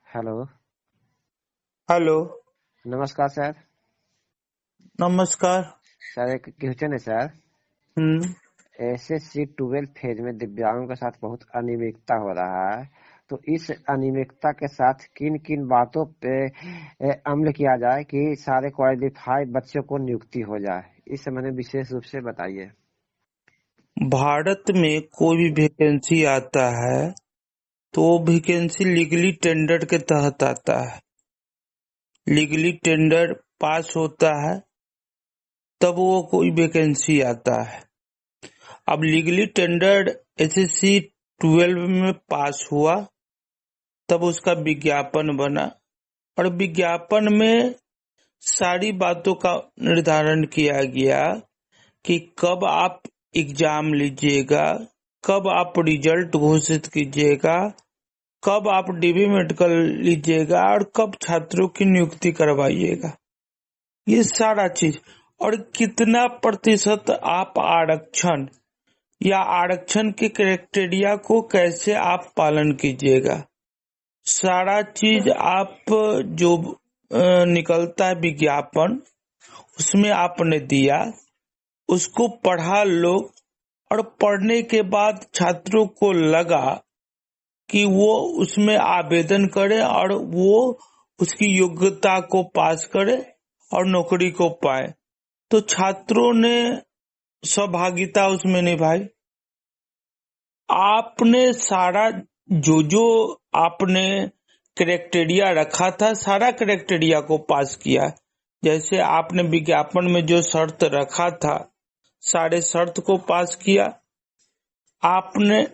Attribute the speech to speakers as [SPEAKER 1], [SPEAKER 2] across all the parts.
[SPEAKER 1] Hello.
[SPEAKER 2] Hello.
[SPEAKER 1] नमस्कार sir.
[SPEAKER 2] नमस्कार।
[SPEAKER 1] Sir एक क्वेश्चन है सर।
[SPEAKER 2] हम्म।
[SPEAKER 1] एसएससी 12 फेज में दिव्यांगों के साथ बहुत अनियमितता हो रहा है, तो इस अनियमितता के साथ किन किन बातों पे अमल किया जाए कि सारे क्वालिफाइड बच्चों को नियुक्ति हो जाए, इस संबंध में विशेष रूप से बताइए।
[SPEAKER 2] भारत में कोई भी वैकेंसी आता है तो वो वैकेंसी लीगली टेंडर के तहत आता है। लीगली टेंडर पास होता है तब वो कोई वैकेंसी आता है। अब लीगली टेंडर एसएससी 12 में पास हुआ तब उसका विज्ञापन बना और विज्ञापन में सारी बातों का निर्धारण किया गया कि कब आप एग्जाम लीजिएगा, कब आप रिजल्ट घोषित कीजिएगा, कब आप डीबी मेडिकल लीजिएगा और कब छात्रों की नियुक्ति करवाइएगा। ये सारा चीज और कितना प्रतिशत आप आरक्षण या आरक्षण के क्राइटेरिया को कैसे आप पालन कीजिएगा, सारा चीज आप जो निकलता है विज्ञापन उसमें आपने दिया, उसको पढ़ा लोग और पढ़ने के बाद छात्रों को लगा कि वो उसमें आवेदन करे और वो उसकी योग्यता को पास करे और नौकरी को पाए, तो छात्रों ने सहभागिता उसमें निभाई। आपने सारा जो आपने क्राइटेरिया रखा था सारा क्राइटेरिया को पास किया। जैसे आपने विज्ञापन में जो शर्त रखा था सारे शर्त को पास किया। आपने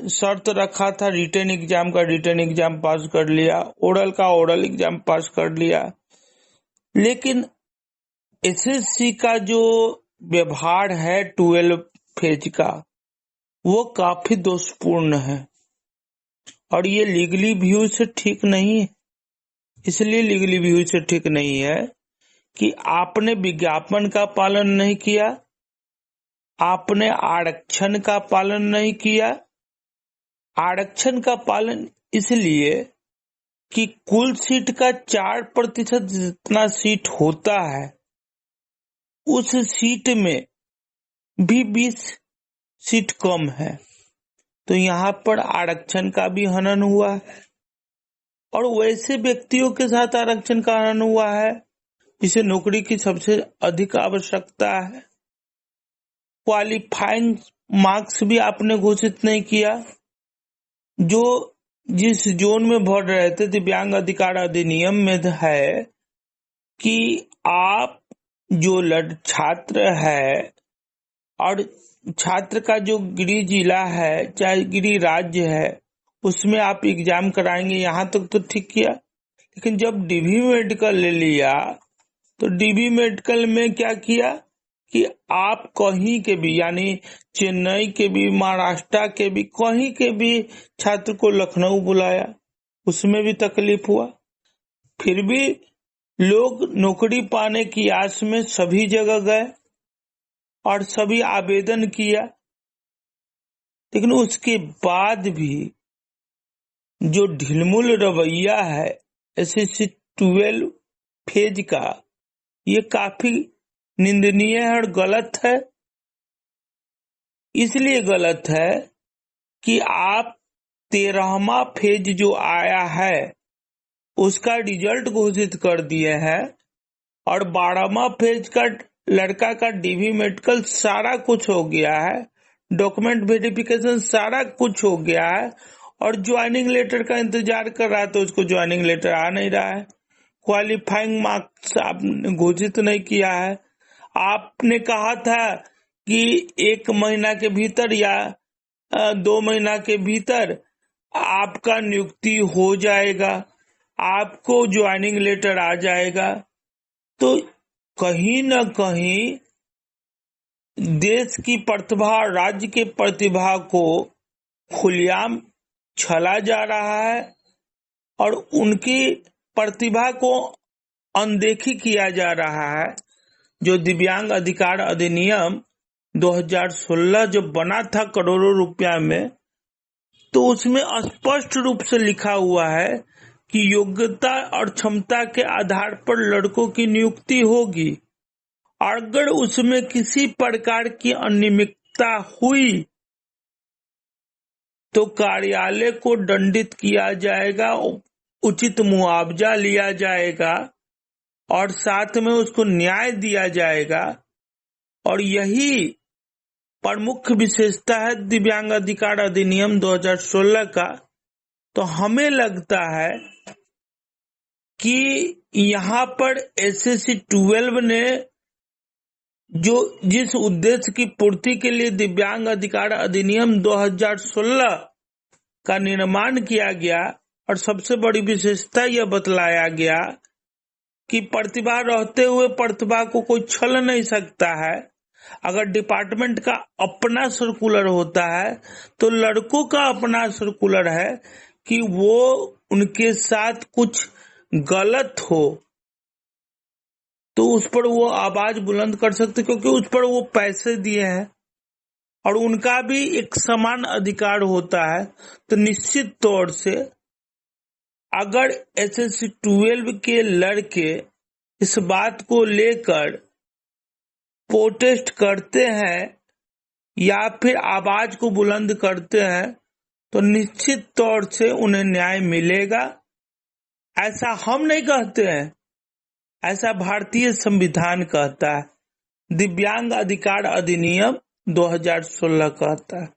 [SPEAKER 2] शर्त रखा था रिटन एग्जाम का रिटन एग्जाम पास कर लिया, ओरल का ओरल एग्जाम पास कर लिया। लेकिन एसएससी का जो व्यवहार है 12 फेज का वो काफी दोषपूर्ण है और ये लीगली व्यू से ठीक नहीं है। इसलिए लीगली व्यू से ठीक नहीं है कि आपने विज्ञापन का पालन नहीं किया, आपने आरक्षण का पालन नहीं किया। आरक्षण का पालन इसलिए कि कुल सीट का 4% जितना सीट होता है उस सीट में भी 20 सीट कम है, तो यहाँ पर आरक्षण का भी हनन हुआ है और वैसे व्यक्तियों के साथ आरक्षण का हनन हुआ है जिसे नौकरी की सबसे अधिक आवश्यकता है। क्वालिफाइंग मार्क्स भी आपने घोषित नहीं किया। जो जिस जोन में भर रहे थे दिव्यांग अधिकार अधिनियम में है कि आप जो छात्र है और छात्र का जो गृह जिला है चाहे गृह राज्य है उसमें आप एग्जाम कराएंगे, यहाँ तक तो ठीक किया। लेकिन जब डीबी मेडिकल ले लिया तो डीबी मेडिकल में क्या किया कि आप कहीं के भी यानी चेन्नई के भी महाराष्ट्र के भी कहीं के भी छात्र को लखनऊ बुलाया, उसमें भी तकलीफ हुआ। फिर भी लोग नौकरी पाने की आस में सभी जगह गए और सभी आवेदन किया, लेकिन उसके बाद भी जो ढिलमुल रवैया है एसएससी 12 फेज का ये काफी निंदनीय है और गलत है। इसलिए गलत है कि आप 13वां फेज जो आया है उसका रिजल्ट घोषित कर दिए हैं और 12वां फेज का लड़का का डीबी मेडिकल सारा कुछ हो गया है, डॉक्यूमेंट वेरिफिकेशन सारा कुछ हो गया है और ज्वाइनिंग लेटर का इंतजार कर रहा है तो उसको ज्वाइनिंग लेटर आ नहीं रहा है। क्वालिफाइंग मार्क्स आपने घोषित नहीं किया है। आपने कहा था कि 1 महीना के भीतर या 2 महीना के भीतर आपका नियुक्ति हो जाएगा, आपको ज्वाइनिंग लेटर आ जाएगा। तो कहीं न कहीं देश की प्रतिभा राज्य के प्रतिभा को खुलेआम छला जा रहा है और उनकी प्रतिभा को अनदेखी किया जा रहा है। जो दिव्यांग अधिकार अधिनियम 2016 जब बना था करोड़ों रुपया में, तो उसमें स्पष्ट रूप से लिखा हुआ है कि योग्यता और क्षमता के आधार पर लड़कों की नियुक्ति होगी। अगर उसमें किसी प्रकार की अनियमितता हुई तो कार्यालय को दंडित किया जाएगा, उचित मुआवजा लिया जाएगा और साथ में उसको न्याय दिया जाएगा। और यही प्रमुख विशेषता है दिव्यांग अधिकार अधिनियम 2016 का। तो हमें लगता है कि यहाँ पर एसएससी 12 ने जिस उद्देश्य की पूर्ति के लिए दिव्यांग अधिकार अधिनियम 2016 का निर्माण किया गया, और सबसे बड़ी विशेषता यह बतलाया गया कि प्रतिभा रहते हुए प्रतिभा को कोई छल नहीं सकता है। अगर डिपार्टमेंट का अपना सर्कुलर होता है तो लड़कों का अपना सर्कुलर है कि वो उनके साथ कुछ गलत हो तो उस पर वो आवाज बुलंद कर सकते, क्योंकि उस पर वो पैसे दिए हैं और उनका भी एक समान अधिकार होता है। तो निश्चित तौर से अगर एसएससी 12 के लड़के इस बात को लेकर प्रोटेस्ट करते हैं या फिर आवाज को बुलंद करते हैं तो निश्चित तौर से उन्हें न्याय मिलेगा। ऐसा हम नहीं कहते हैं, ऐसा भारतीय संविधान कहता है, दिव्यांग अधिकार अधिनियम 2016 कहता है।